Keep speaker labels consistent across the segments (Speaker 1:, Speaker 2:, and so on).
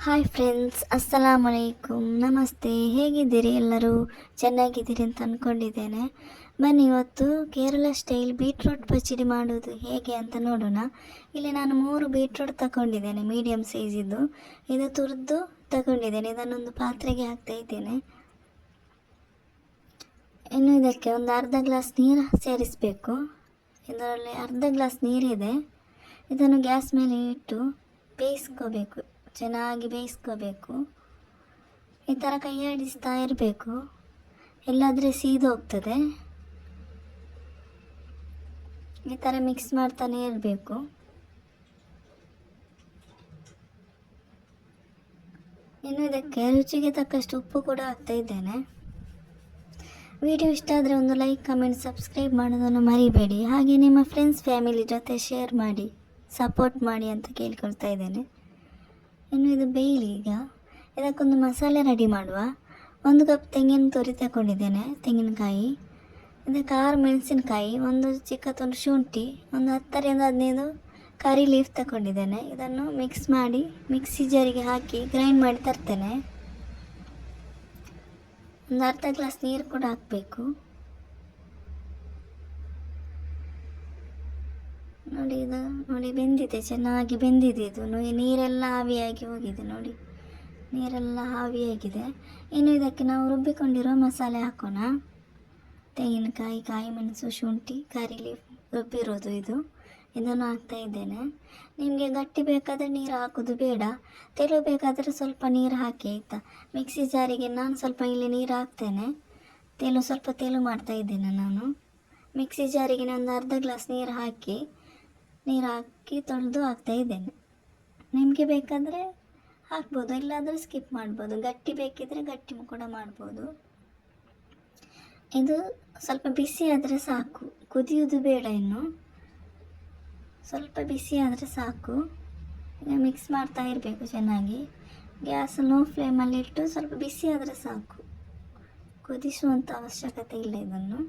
Speaker 1: Hi friends, ಅಸ್ಸಲಾಮು ಅಲೈಕುಮ್, ನಮಸ್ತೆ. ಹೇಗಿದ್ದೀರಿ? ಎಲ್ಲರೂ ಚೆನ್ನಾಗಿದ್ದೀರಿ ಅಂತ ಅಂದ್ಕೊಂಡಿದ್ದೇನೆ. ಬನ್ನಿ, ಇವತ್ತು ಕೇರಳ ಸ್ಟೈಲ್ ಬೀಟ್ರೂಟ್ ಪಚ್ಚಡಿ ಮಾಡೋದು ಹೇಗೆ ಅಂತ ನೋಡೋಣ. ಇಲ್ಲಿ ನಾನು 3 ಬೀಟ್ರೂಟ್ ತಗೊಂಡಿದ್ದೇನೆ, ಮೀಡಿಯಮ್ ಸೈಜಿದ್ದು. ಇದು ತುರಿದು ತಗೊಂಡಿದ್ದೇನೆ. ಇದನ್ನೊಂದು ಪಾತ್ರೆಗೆ ಹಾಕ್ತಾ ಇದ್ದೇನೆ. ಇನ್ನು ಇದಕ್ಕೆ ಒಂದು ಅರ್ಧ ಗ್ಲಾಸ್ ನೀರು ಸೇರಿಸಬೇಕು. ಇದರಲ್ಲಿ ಅರ್ಧ ಗ್ಲಾಸ್ ನೀರಿದೆ. ಇದನ್ನು ಗ್ಯಾಸ್ ಮೇಲೆ ಇಟ್ಟು ಬೇಯಿಸ್ಕೋಬೇಕು, ಚೆನ್ನಾಗಿ ಬೇಯಿಸ್ಕೋಬೇಕು. ಈ ಥರ ಕೈಯಾಡಿಸ್ತಾ ಇರಬೇಕು, ಎಲ್ಲಾದರೆ ಸೀದು ಹೋಗ್ತದೆ. ಈ ಥರ ಮಿಕ್ಸ್ ಮಾಡ್ತಾನೆ ಇರಬೇಕು. ಇನ್ನು ಇದಕ್ಕೆ ರುಚಿಗೆ ತಕ್ಕಷ್ಟು ಉಪ್ಪು ಕೂಡ ಹಾಕ್ತಾ ಇದ್ದೇನೆ. ವಿಡಿಯೋ ಇಷ್ಟ ಆದರೆ ಒಂದು ಲೈಕ್, ಕಮೆಂಟ್, ಸಬ್ಸ್ಕ್ರೈಬ್ ಮಾಡೋದನ್ನು ಮರಿಬೇಡಿ. ಹಾಗೆ ನಿಮ್ಮ ಫ್ರೆಂಡ್ಸ್, ಫ್ಯಾಮಿಲಿ ಜೊತೆ ಶೇರ್ ಮಾಡಿ, ಸಪೋರ್ಟ್ ಮಾಡಿ ಅಂತ ಕೇಳ್ಕೊಳ್ತಾ ಇದ್ದೇನೆ. ಇನ್ನು ಇದು ಬೇಯಲಿ. ಈಗ ಇದಕ್ಕೊಂದು ಮಸಾಲೆ ರೆಡಿ ಮಾಡುವ. 1 ಕಪ್ ತೆಂಗಿನ ತುರಿ ತಗೊಂಡಿದ್ದೇನೆ, ತೆಂಗಿನಕಾಯಿ. ಇದಕ್ಕೆ 6 ಮೆಣಸಿನಕಾಯಿ, 1 ಚಿಕ್ಕ ತುಂಡು ಶುಂಠಿ, ಒಂದು 10ರಿಂದ 15 ಕರಿ ಲೀಫ್ ತಗೊಂಡಿದ್ದೇನೆ. ಇದನ್ನು ಮಿಕ್ಸ್ ಮಾಡಿ ಮಿಕ್ಸಿ ಜಾರಿಗೆ ಹಾಕಿ ಗ್ರೈಂಡ್ ಮಾಡಿ ತರ್ತೇನೆ. ಒಂದು ಅರ್ಧ ಗ್ಲಾಸ್ ನೀರು ಕೂಡ ಹಾಕಬೇಕು. ನೋಡಿ, ಇದು ನೋಡಿ ಬೆಂದಿದೆ, ಚೆನ್ನಾಗಿ ಬೆಂದಿದೆ. ಇದು ನೀರೆಲ್ಲ ಆವಿಯಾಗಿ ಹೋಗಿದೆ. ನೋಡಿ, ನೀರೆಲ್ಲ ಆವಿಯಾಗಿದೆ. ಇನ್ನು ಇದಕ್ಕೆ ನಾವು ರುಬ್ಬಿಕೊಂಡಿರೋ ಮಸಾಲೆ ಹಾಕೋಣ. ತೆಂಗಿನಕಾಯಿ, ಕಾಯಿ ಮೆಣಸು, ಶುಂಠಿ, ಕರಿ ಲೀಫ್ ರುಬ್ಬಿರೋದು ಇದನ್ನು ಹಾಕ್ತಾ ಇದ್ದೇನೆ. ನಿಮಗೆ ಗಟ್ಟಿ ಬೇಕಾದರೆ ನೀರು ಹಾಕೋದು ಬೇಡ, ತೆಳು ಬೇಕಾದರೆ ಸ್ವಲ್ಪ ನೀರು ಹಾಕಿ, ಆಯಿತಾ. ಮಿಕ್ಸಿ ಜಾರಿಗೆ ನಾನು ಸ್ವಲ್ಪ ಇಲ್ಲಿ ನೀರು ಹಾಕ್ತೇನೆ. ಸ್ವಲ್ಪ ತೆಳು ಮಾಡ್ತಾ ಇದ್ದೇನೆ ನಾನು. ಮಿಕ್ಸಿ ಜಾರಿಗೆ ಒಂದು ಅರ್ಧ ಗ್ಲಾಸ್ ನೀರು ಹಾಕಿ ತೊಳೆದು ಹಾಕ್ತಾ ಇದ್ದೇನೆ. ನಿಮಗೆ ಬೇಕಾದರೆ ಹಾಕ್ಬೋದು, ಇಲ್ಲಾಂದರೆ ಸ್ಕಿಪ್ ಮಾಡ್ಬೋದು. ಗಟ್ಟಿ ಬೇಕಿದ್ರೆ ಗಟ್ಟಿ ಕೂಡ ಮಾಡ್ಬೋದು. ಇದು ಸ್ವಲ್ಪ ಬಿಸಿ ಆದರೆ ಸಾಕು, ಕುದಿಯೋದು ಬೇಡ. ಇನ್ನು ಸ್ವಲ್ಪ ಬಿಸಿ ಆದರೆ ಸಾಕು. ಈಗ ಮಿಕ್ಸ್ ಮಾಡ್ತಾ ಇರಬೇಕು ಚೆನ್ನಾಗಿ. ಗ್ಯಾಸ್ ಲೋ ಫ್ಲೇಮಲ್ಲಿ ಇಟ್ಟು ಸ್ವಲ್ಪ ಬಿಸಿ ಆದರೆ ಸಾಕು, ಕುದಿಸುವಂಥ ಅವಶ್ಯಕತೆ ಇಲ್ಲ. ಇದನ್ನು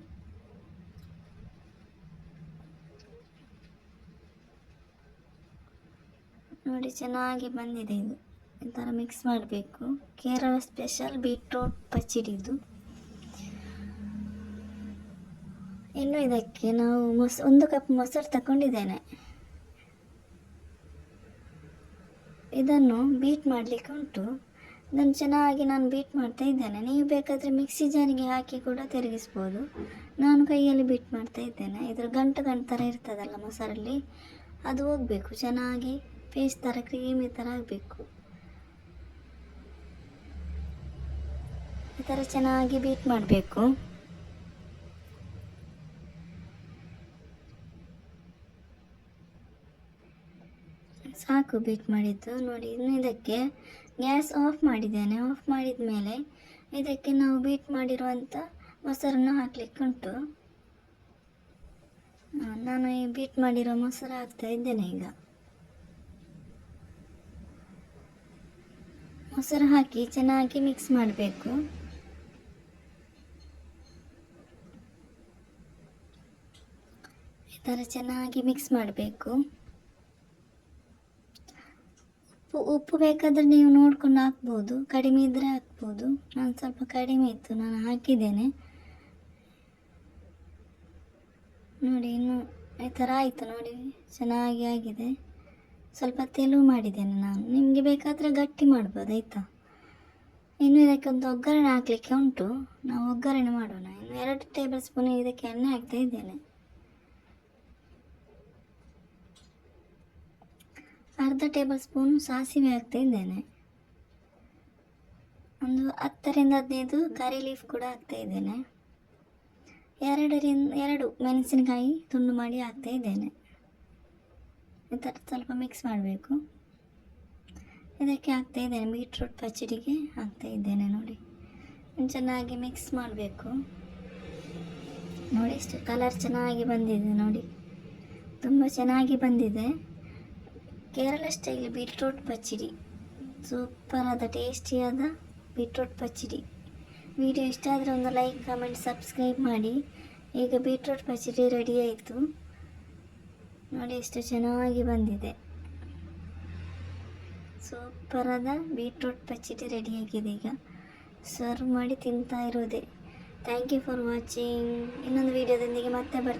Speaker 1: ನೋಡಿ, ಚೆನ್ನಾಗಿ ಬಂದಿದೆ. ಇದು ಈ ಥರ ಮಿಕ್ಸ್ ಮಾಡಬೇಕು. ಕೇರಳ ಸ್ಪೆಷಲ್ ಬೀಟ್ರೂಟ್ ಪಚ್ಚಡಿ ಇದು. ಇನ್ನು ಇದಕ್ಕೆ ನಾವು 1 ಕಪ್ ಮೊಸರು ತಗೊಂಡಿದ್ದೇನೆ. ಇದನ್ನು ಬೀಟ್ ಮಾಡಲಿಕ್ಕೆ ಉಂಟು. ಇದನ್ನು ಚೆನ್ನಾಗಿ ನಾನು ಬೀಟ್ ಮಾಡ್ತಾ ಇದ್ದೇನೆ. ನೀವು ಬೇಕಾದರೆ ಮಿಕ್ಸಿ ಜಾರಿಗೆ ಹಾಕಿ ಕೂಡ ತಿರುಗಿಸ್ಬೋದು. ನಾನು ಕೈಯಲ್ಲಿ ಬೀಟ್ ಮಾಡ್ತಾ ಇದ್ದೇನೆ. ಇದರ ಗಂಟು ಥರ ಇರ್ತದಲ್ಲ ಮೊಸರಲ್ಲಿ, ಅದು ಹೋಗಬೇಕು. ಚೆನ್ನಾಗಿ ಪೇಸ್ಟ್ ಥರ, ಕ್ರೀಮಿ ಥರ ಆಗಬೇಕು. ಈ ಥರ ಚೆನ್ನಾಗಿ ಬೀಟ್ ಮಾಡಬೇಕು. ಸಾಕು ಬೀಟ್ ಮಾಡಿದ್ದು. ನೋಡಿ, ಇನ್ನು ಇದಕ್ಕೆ ಗ್ಯಾಸ್ ಆಫ್ ಮಾಡಿದ್ದೇನೆ. ಆಫ್ ಮಾಡಿದ ಮೇಲೆ ಇದಕ್ಕೆ ನಾವು ಬೀಟ್ ಮಾಡಿರುವಂಥ ಮೊಸರನ್ನು ಹಾಕಲಿಕ್ಕೆ ಉಂಟು. ನಾನು ಈ ಬೀಟ್ ಮಾಡಿರೋ ಮೊಸರು ಹಾಕ್ತಾ ಇದ್ದೇನೆ. ಈಗ ಮೊಸರು ಹಾಕಿ ಚೆನ್ನಾಗಿ ಮಿಕ್ಸ್ ಮಾಡಬೇಕು. ಈ ಥರ ಚೆನ್ನಾಗಿ ಮಿಕ್ಸ್ ಮಾಡಬೇಕು. ಉಪ್ಪು ಬೇಕಾದರೆ ನೀವು ನೋಡ್ಕೊಂಡು ಹಾಕ್ಬೋದು, ಕಡಿಮೆ ಇದ್ದರೆ ಹಾಕ್ಬೋದು. ನಾನು ಸ್ವಲ್ಪ ಕಡಿಮೆ ಇತ್ತು, ನಾನು ಹಾಕಿದ್ದೇನೆ. ನೋಡಿ, ಇನ್ನು ಈ ಥರ ಆಯಿತು. ನೋಡಿ, ಚೆನ್ನಾಗಿ ಆಗಿದೆ. ಸ್ವಲ್ಪ ತೆಳು ಮಾಡಿದ್ದೇನೆ ನಾನು. ನಿಮಗೆ ಬೇಕಾದರೆ ಗಟ್ಟಿ ಮಾಡ್ಬೋದು, ಆಯಿತಾ. ಇನ್ನು ಇದಕ್ಕೆ ಒಂದು ಒಗ್ಗರಣೆ ಹಾಕಲಿಕ್ಕೆ ಉಂಟು. ನಾವು ಒಗ್ಗರಣೆ ಮಾಡೋಣ. ಇನ್ನು 2 ಟೇಬಲ್ ಸ್ಪೂನ್ ಇದಕ್ಕೆ ಎಣ್ಣೆ ಹಾಕ್ತಾ ಇದ್ದೇನೆ. ಅರ್ಧ ಟೇಬಲ್ ಸ್ಪೂನ್ ಸಾಸಿವೆ ಹಾಕ್ತಾ ಇದ್ದೇನೆ. ಒಂದು 10ರಿಂದ 15 ಕರಿ ಲೀಫ್ ಕೂಡ ಹಾಕ್ತಾ ಇದ್ದೇನೆ. 2 ಮೆಣಸಿನಕಾಯಿ ತುಂಡು ಮಾಡಿ ಹಾಕ್ತಾ ಇದ್ದೇನೆ. ಈ ಥರ ಸ್ವಲ್ಪ ಮಿಕ್ಸ್ ಮಾಡಬೇಕು. ಇದಕ್ಕೆ ಹಾಕ್ತಾ ಇದ್ದೇನೆ, ಬೀಟ್ರೂಟ್ ಪಚ್ಚಡಿಗೆ ಹಾಕ್ತಾ ಇದ್ದೇನೆ. ನೋಡಿ, ಚೆನ್ನಾಗಿ ಮಿಕ್ಸ್ ಮಾಡಬೇಕು. ನೋಡಿ, ಇಷ್ಟು ಕಲರ್ ಚೆನ್ನಾಗಿ ಬಂದಿದೆ. ನೋಡಿ, ತುಂಬ ಚೆನ್ನಾಗಿ ಬಂದಿದೆ. ಕೇರಳ ಸ್ಟೈಲ್ ಬೀಟ್ರೂಟ್ ಪಚ್ಚಡಿ, ಸೂಪರಾದ ಟೇಸ್ಟಿಯಾದ ಬೀಟ್ರೂಟ್ ಪಚ್ಚಡಿ. ವಿಡಿಯೋ ಇಷ್ಟ ಆದರೆ ಒಂದು ಲೈಕ್, ಕಮೆಂಟ್, ಸಬ್ಸ್ಕ್ರೈಬ್ ಮಾಡಿ. ಈಗ ಬೀಟ್ರೂಟ್ ಪಚ್ಚಡಿ ರೆಡಿ ಆಯಿತು. ನೋಡಿ, ಎಷ್ಟು ಚೆನ್ನಾಗಿ ಬಂದಿದೆ. ಸೂಪರಾದ ಬೀಟ್ರೂಟ್ ಪಚ್ಚಡಿ ರೆಡಿಯಾಗಿದೆ. ಈಗ ಸರ್ವ್ ಮಾಡಿ ತಿಂತಾ ಇರೋದೆ. Thank you for watching. ಇನ್ನೊಂದು ವೀಡಿಯೋದೊಂದಿಗೆ ಮತ್ತೆ ಬರ್ತೀನಿ.